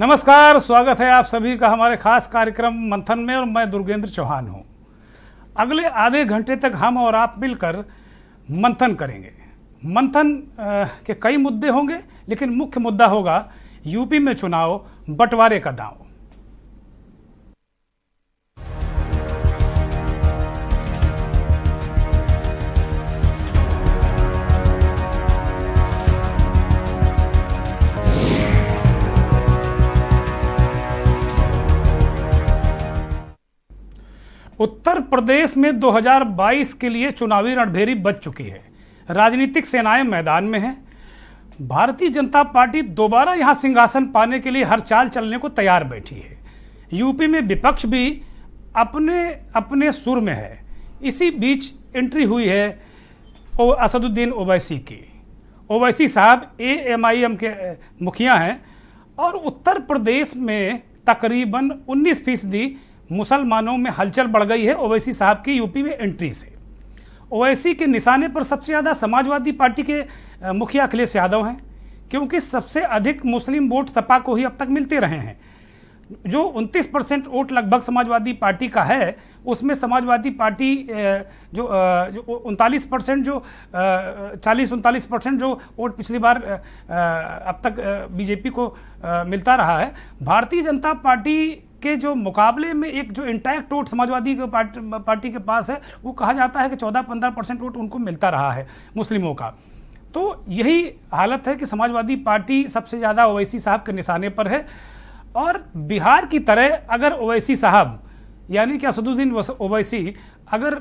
नमस्कार, स्वागत है आप सभी का हमारे खास कार्यक्रम मंथन में और मैं दुर्गेंद्र चौहान हूं। अगले आधे घंटे तक हम और आप मिलकर मंथन करेंगे। मंथन के कई मुद्दे होंगे, लेकिन मुख्य मुद्दा होगा यूपी में चुनाव बंटवारे का दांव। उत्तर प्रदेश में 2022 के लिए चुनावी रणभेरी बज चुकी है। राजनीतिक सेनाएं मैदान में हैं। भारतीय जनता पार्टी दोबारा यहां सिंहासन पाने के लिए हर चाल चलने को तैयार बैठी है। यूपी में विपक्ष भी अपने अपने सुर में है। इसी बीच एंट्री हुई है असदुद्दीन ओवैसी की। ओवैसी साहब AMIM के मुखिया हैं और उत्तर प्रदेश में तकरीबन 19% मुसलमानों में हलचल बढ़ गई है ओवैसी साहब की यूपी में एंट्री से। ओवैसी के निशाने पर सबसे ज़्यादा समाजवादी पार्टी के मुखिया अखिलेश यादव हैं, क्योंकि सबसे अधिक मुस्लिम वोट सपा को ही अब तक मिलते रहे हैं। जो 29% वोट लगभग समाजवादी पार्टी का है, उसमें समाजवादी पार्टी जो 39% जो 40-39% जो वोट पिछली बार अब तक बीजेपी को मिलता रहा है। भारतीय जनता पार्टी के जो मुकाबले में एक जो इंटैक्ट वोट समाजवादी पार्टी के पास है, वो कहा जाता है कि 14-15% वोट उनको मिलता रहा है मुस्लिमों का। तो यही हालत है कि समाजवादी पार्टी सबसे ज़्यादा ओवैसी साहब के निशाने पर है। और बिहार की तरह अगर ओवैसी साहब यानी कि असदुद्दीन ओवैसी अगर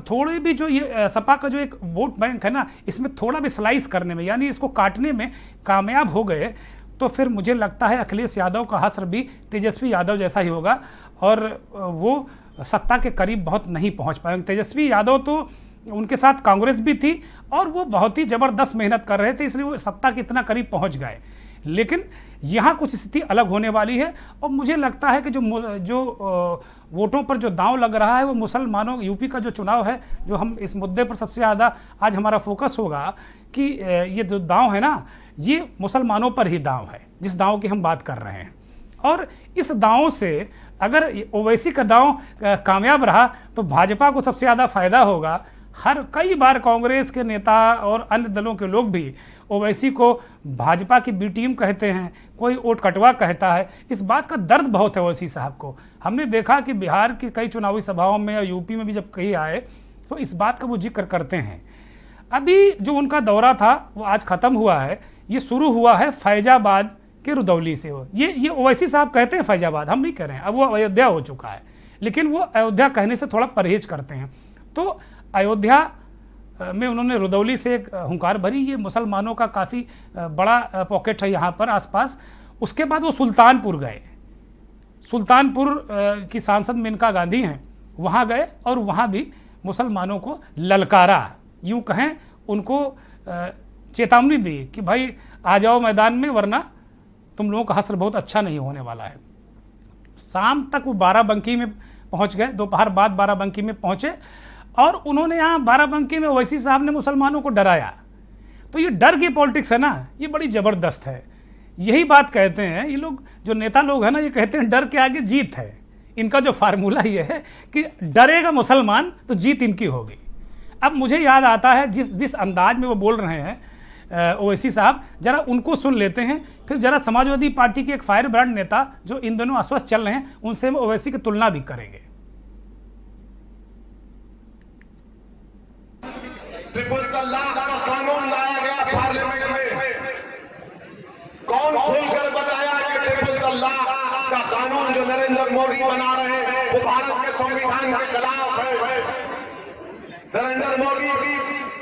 थोड़े भी जो ये सपा का जो एक वोट बैंक है ना, इसमें थोड़ा भी स्लाइस करने में यानी इसको काटने में कामयाब हो गए, तो फिर मुझे लगता है अखिलेश यादव का हश्र भी तेजस्वी यादव जैसा ही होगा और वो सत्ता के करीब बहुत नहीं पहुंच पाएंगे। तेजस्वी यादव तो उनके साथ कांग्रेस भी थी और वो बहुत ही ज़बरदस्त मेहनत कर रहे थे, इसलिए वो सत्ता के इतना करीब पहुंच गए। लेकिन यहाँ कुछ स्थिति अलग होने वाली है और मुझे लगता है कि जो वोटों पर जो दांव लग रहा है वो मुसलमानों, यूपी का जो चुनाव है, जो हम इस मुद्दे पर सबसे ज़्यादा आज हमारा फोकस होगा कि ये जो दांव है ना, ये मुसलमानों पर ही दांव है, जिस दांव की हम बात कर रहे हैं। और इस दांव से अगर ओवैसी का दांव कामयाब रहा तो भाजपा को सबसे ज़्यादा फायदा होगा। कई बार कांग्रेस के नेता और अन्य दलों के लोग भी ओवैसी को भाजपा की बी टीम कहते हैं, कोई वोट कटवा कहता है। इस बात का दर्द बहुत है ओवैसी साहब को। हमने देखा कि बिहार की कई चुनावी सभाओं में या यूपी में भी जब कहीं आए तो इस बात का वो जिक्र करते हैं। अभी जो उनका दौरा था वो आज ख़त्म हुआ है। ये शुरू हुआ है फैजाबाद के रुदौली से। ये ओवैसी साहब कहते हैं फैजाबाद, हम नहीं कह रहे हैं। अब वो अयोध्या हो चुका है, लेकिन वो अयोध्या कहने से थोड़ा परहेज करते हैं। तो अयोध्या में उन्होंने रुदौली से एक हुंकार भरी। ये मुसलमानों का काफ़ी बड़ा पॉकेट है यहाँ पर आसपास। उसके बाद वो सुल्तानपुर गए। सुल्तानपुर की सांसद मेनका गांधी हैं, वहाँ गए और वहाँ भी मुसलमानों को ललकारा, यूँ कहें उनको चेतावनी दी कि भाई आ जाओ मैदान में, वरना तुम लोगों का हश्र बहुत अच्छा नहीं होने वाला है। शाम तक वो बाराबंकी में पहुँच गए, दोपहर बाद बाराबंकी में पहुँचे और उन्होंने यहाँ बाराबंकी में ओवैसी साहब ने मुसलमानों को डराया। तो ये डर की पॉलिटिक्स है ना, ये बड़ी ज़बरदस्त है। यही बात कहते हैं ये लोग, जो नेता लोग हैं ना, ये कहते हैं डर के आगे जीत है। इनका जो फार्मूला ये है कि डरेगा मुसलमान तो जीत इनकी होगी। अब मुझे याद आता है जिस अंदाज में वो बोल रहे हैं ओवैसी साहब, जरा उनको सुन लेते हैं, फिर जरा समाजवादी पार्टी के एक फायर ब्रांड नेता जो इन दोनों अस्वस्थ चल रहे हैं उनसे हम ओवैसी की तुलना भी करेंगे। ट्रिपल तलाक का कानून लाया गया पार्लियामेंट में। कौन खुलकर बताया कि ट्रिपल तलाक का कानून जो नरेंद्र मोदी बना रहे हैं वो भारत के संविधान के खिलाफ है। नरेंद्र मोदी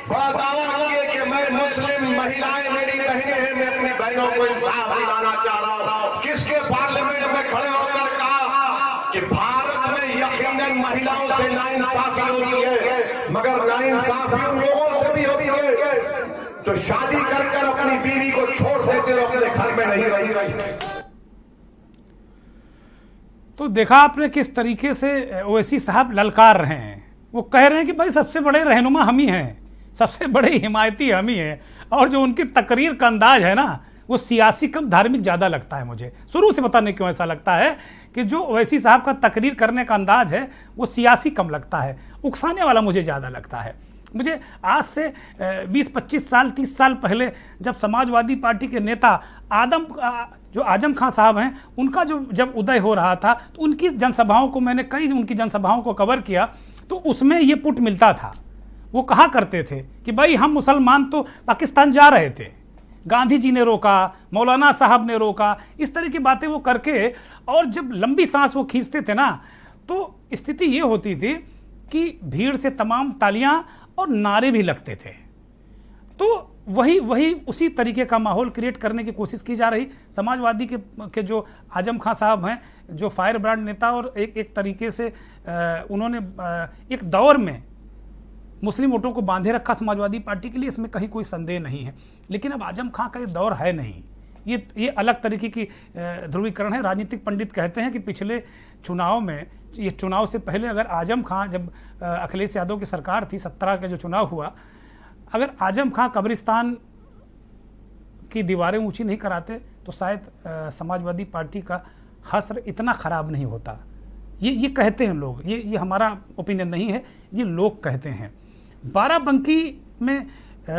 बड़ा दावा किए कि मैं मुस्लिम महिलाएं मेरी बहनें हैं, मैं अपनी बहनों को इंसाफ दिलाना चाह रहा हूं। किसके पार्लियामेंट में खड़े होकर कहा कि भारत में यकीनन महिलाओं से नाइंसाफी होती है, मगर नाइंसाफी उन लोगों से भी होती है जो शादी कर अपनी बीवी को छोड़ देते और अपने घर में नहीं रही। तो देखा आपने किस तरीके से ओवैसी साहब ललकार रहे हैं। वो कह रहे हैं कि भाई सबसे बड़े रहनुमा हम ही हैं, सबसे बड़े हिमायती हम ही हैं। और जो उनकी तकरीर का अंदाज है ना, वो सियासी कम धार्मिक ज़्यादा लगता है मुझे। शुरू से पता नहीं क्यों ऐसा लगता है कि जो ओवैसी साहब का तकरीर करने का अंदाज है वो सियासी कम लगता है, उकसाने वाला मुझे ज़्यादा लगता है। मुझे आज से 20-25 साल 30 साल पहले जब समाजवादी पार्टी के नेता जो आजम खां साहब हैं, उनका जब उदय हो रहा था तो उनकी जनसभाओं को मैंने उनकी जनसभाओं को कवर किया, तो उसमें ये पुट मिलता था। वो कहा करते थे कि भाई हम मुसलमान तो पाकिस्तान जा रहे थे, गांधी जी ने रोका, मौलाना साहब ने रोका, इस तरह की बातें वो करके, और जब लंबी सांस वो खींचते थे ना तो स्थिति ये होती थी कि भीड़ से तमाम तालियां और नारे भी लगते थे। तो वही उसी तरीके का माहौल क्रिएट करने की कोशिश की जा रही। समाजवादी के जो आजम खां साहब हैं, जो फायर ब्रांड नेता, और एक तरीके से उन्होंने एक दौर में मुस्लिम वोटों को बांधे रखा समाजवादी पार्टी के लिए, इसमें कहीं कोई संदेह नहीं है। लेकिन अब आजम खां का ये दौर है नहीं, ये अलग तरीके की ध्रुवीकरण है। राजनीतिक पंडित कहते हैं कि पिछले चुनाव में, ये चुनाव से पहले अगर आजम खां, जब अखिलेश यादव की सरकार थी, 17 का जो चुनाव हुआ, अगर आजम खां कब्रिस्तान की दीवारें ऊंची नहीं कराते तो शायद समाजवादी पार्टी का हश्र इतना खराब नहीं होता। ये कहते हैं लोग, ये हमारा ओपिनियन नहीं है, ये लोग कहते हैं। बाराबंकी में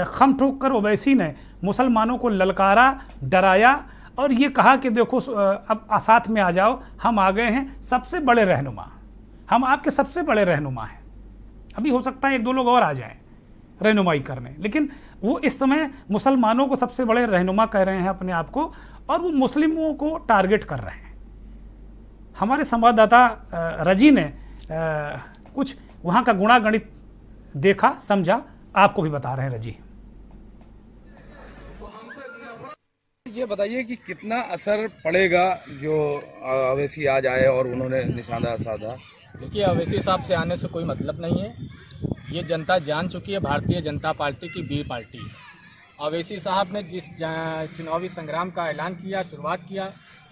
खम ठोक कर ओवैसी ने मुसलमानों को ललकारा, डराया और ये कहा कि देखो अब साथ में आ जाओ, हम आ गए हैं सबसे बड़े रहनुमा, हम आपके सबसे बड़े रहनुमा हैं। अभी हो सकता है 1-2 लोग और आ जाएं रहनुमाई करने, लेकिन वो इस समय मुसलमानों को सबसे बड़े रहनुमा कह रहे हैं अपने आप को, और वो मुस्लिमों को टारगेट कर रहे हैं। हमारे संवाददाता रजी ने कुछ वहाँ का गुणागणित देखा, समझा, आपको भी बता रहे हैं रजी। ये बताइए कि कितना असर पड़ेगा जो अवैसी आज आए और उन्होंने निशाना साधा। देखिए, अवैसी साहब से आने से कोई मतलब नहीं है। ये जनता जान चुकी है भारतीय जनता पार्टी की बी पार्टी। अवैसी साहब ने जिस चुनावी संग्राम का ऐलान किया, शुरुआत किया,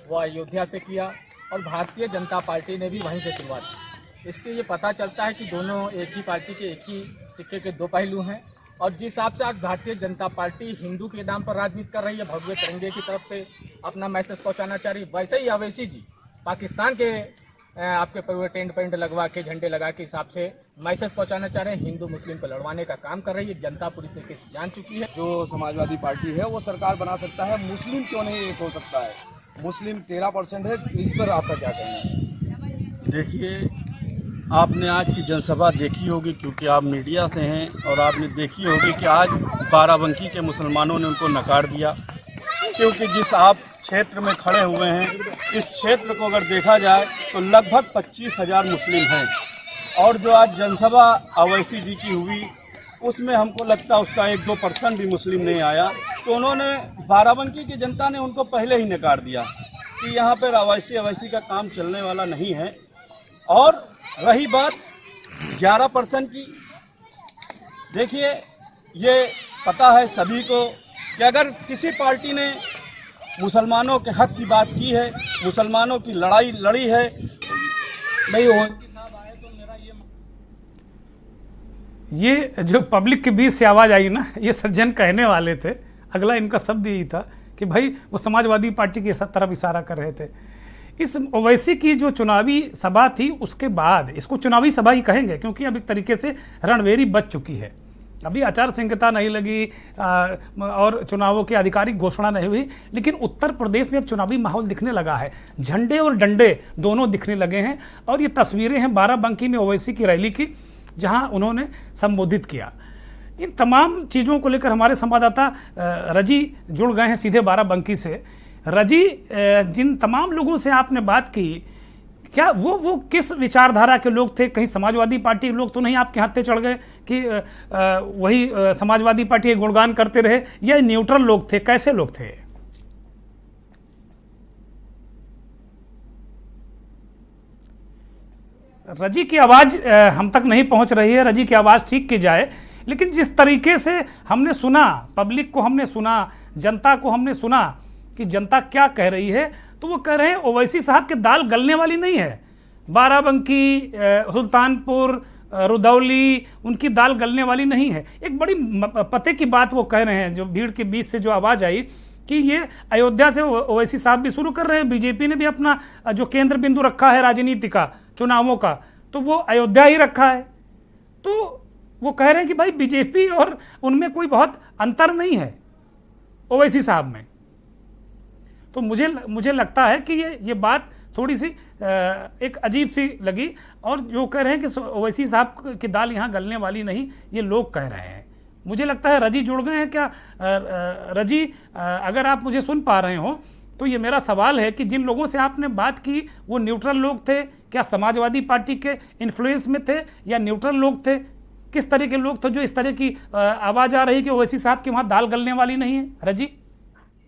वो अयोध्या से किया और भारतीय जनता पार्टी ने भी वहीं से शुरुआत की। इससे ये पता चलता है कि दोनों एक ही पार्टी के, एक ही सिक्के के 2 पहलू हैं। और जिस हिसाब से आज भारतीय जनता पार्टी हिंदू के नाम पर राजनीति कर रही है, भगवे तिरंगे की तरफ से अपना मैसेज पहुंचाना चाह रही है, वैसे ही अवैसी जी पाकिस्तान के आपके पूरे टेंट पेंट लगवा के, झंडे लगा के हिसाब से मैसेज पहुंचाना चाह रहे हैं, हिंदू मुस्लिम को लड़वाने का काम कर रही है। जनता पूरी तरीके से जान चुकी है। जो समाजवादी पार्टी है वो सरकार बना सकता है, मुस्लिम क्यों नहीं एक हो सकता है? मुस्लिम 13% है, इस पर आपका क्या कहना है? देखिए, आपने आज की जनसभा देखी होगी क्योंकि आप मीडिया से हैं, और आपने देखी होगी कि आज बाराबंकी के मुसलमानों ने उनको नकार दिया, क्योंकि जिस आप क्षेत्र में खड़े हुए हैं, इस क्षेत्र को अगर देखा जाए तो लगभग 25,000 मुस्लिम हैं। और जो आज जनसभा अवैसी जी की हुई, उसमें हमको लगता है उसका 1-2% भी मुस्लिम नहीं आया। तो उन्होंने, बाराबंकी की जनता ने उनको पहले ही नकार दिया कि यहाँ पर अवैसी का काम चलने वाला नहीं है। और रही बात 11% की, देखिए ये पता है सभी को कि अगर किसी पार्टी ने मुसलमानों के हक की बात की है, मुसलमानों की लड़ाई लड़ी है, नहीं हो, ये जो पब्लिक के बीच से आवाज़ आई ना, ये सज्जन कहने वाले थे, अगला इनका शब्द यही था कि भाई वो समाजवादी पार्टी की तरफ इशारा कर रहे थे। इस ओवैसी की जो चुनावी सभा थी, उसके बाद इसको चुनावी सभा ही कहेंगे, क्योंकि अब एक तरीके से रणवेरी बच चुकी है। अभी आचार संहिता नहीं लगी और चुनावों की आधिकारिक घोषणा नहीं हुई, लेकिन उत्तर प्रदेश में अब चुनावी माहौल दिखने लगा है। झंडे और डंडे दोनों दिखने लगे हैं, और ये तस्वीरें हैं बाराबंकी में ओवैसी की रैली की, जहां उन्होंने संबोधित किया। इन तमाम चीज़ों को लेकर हमारे संवाददाता रजी जुड़ गए हैं सीधे बाराबंकी से। रजी, जिन तमाम लोगों से आपने बात की, क्या वो किस विचारधारा के लोग थे? कहीं समाजवादी पार्टी के लोग तो नहीं आपके हाथे चढ़ गए कि वही समाजवादी पार्टी के गुणगान करते रहे, या न्यूट्रल लोग थे? कैसे लोग थे? रजी की आवाज़ हम तक नहीं पहुंच रही है, रजी की आवाज़ ठीक की जाए। लेकिन जिस तरीके से हमने सुना, पब्लिक को हमने सुना, जनता को हमने सुना कि जनता क्या कह रही है, तो वो कह रहे हैं ओवैसी साहब की दाल गलने वाली नहीं है। बाराबंकी, सुल्तानपुर, रुदौली, उनकी दाल गलने वाली नहीं है। एक बड़ी पते की बात वो कह रहे हैं, जो भीड़ के बीच से जो आवाज़ आई कि ये अयोध्या से ओवैसी साहब भी शुरू कर रहे हैं, बीजेपी ने भी अपना जो केंद्र बिंदु रखा है राजनीति का, चुनावों का, तो वो अयोध्या ही रखा है। तो वो कह रहे हैं कि भाई बीजेपी और उनमें कोई बहुत अंतर नहीं है ओवैसी साहब में। तो मुझे लगता है कि ये बात थोड़ी सी एक अजीब सी लगी। और जो कह रहे हैं कि ओवैसी साहब की दाल यहाँ गलने वाली नहीं, ये लोग कह रहे हैं। मुझे लगता है रजी जुड़ गए हैं क्या? रजी, अगर आप मुझे सुन पा रहे हो तो ये मेरा सवाल है कि जिन लोगों से आपने बात की वो न्यूट्रल लोग थे क्या? समाजवादी पार्टी के इन्फ्लुएंस में थे या न्यूट्रल लोग थे? किस तरह के लोग थे जो इस तरह की आवाज आ रही कि ओवैसी साहब की वहां दाल गलने वाली नहीं है? रजी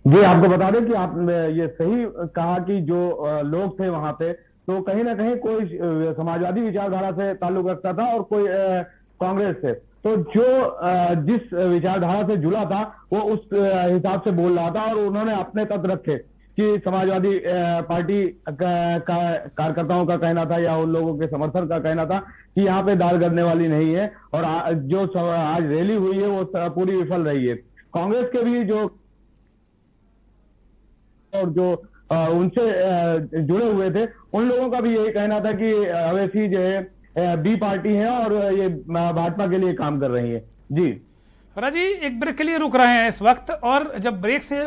जी, आपको बता दें कि आपने ये सही कहा कि जो लोग थे वहां पे, तो कहीं ना कहीं कोई समाजवादी विचारधारा से ताल्लुक रखता था और कोई कांग्रेस से। तो जो जिस विचारधारा से जुड़ा था वो उस हिसाब से बोल रहा था, और उन्होंने अपने तथ्य रखे कि समाजवादी पार्टी कार्यकर्ताओं का कहना था या उन लोगों के समर्थक का कहना था कि यहाँ पे दाल गलने वाली नहीं है। और जो आज रैली हुई है वो पूरी विफल रही है। कांग्रेस के भी जो और जो उनसे जुड़े हुए थे उन लोगों का भी यही कहना था कि ओवैसी जो है बी पार्टी है और ये भाजपा के लिए काम कर रही है। जी रजी, एक ब्रेक के लिए रुक रहे हैं इस वक्त, और जब ब्रेक से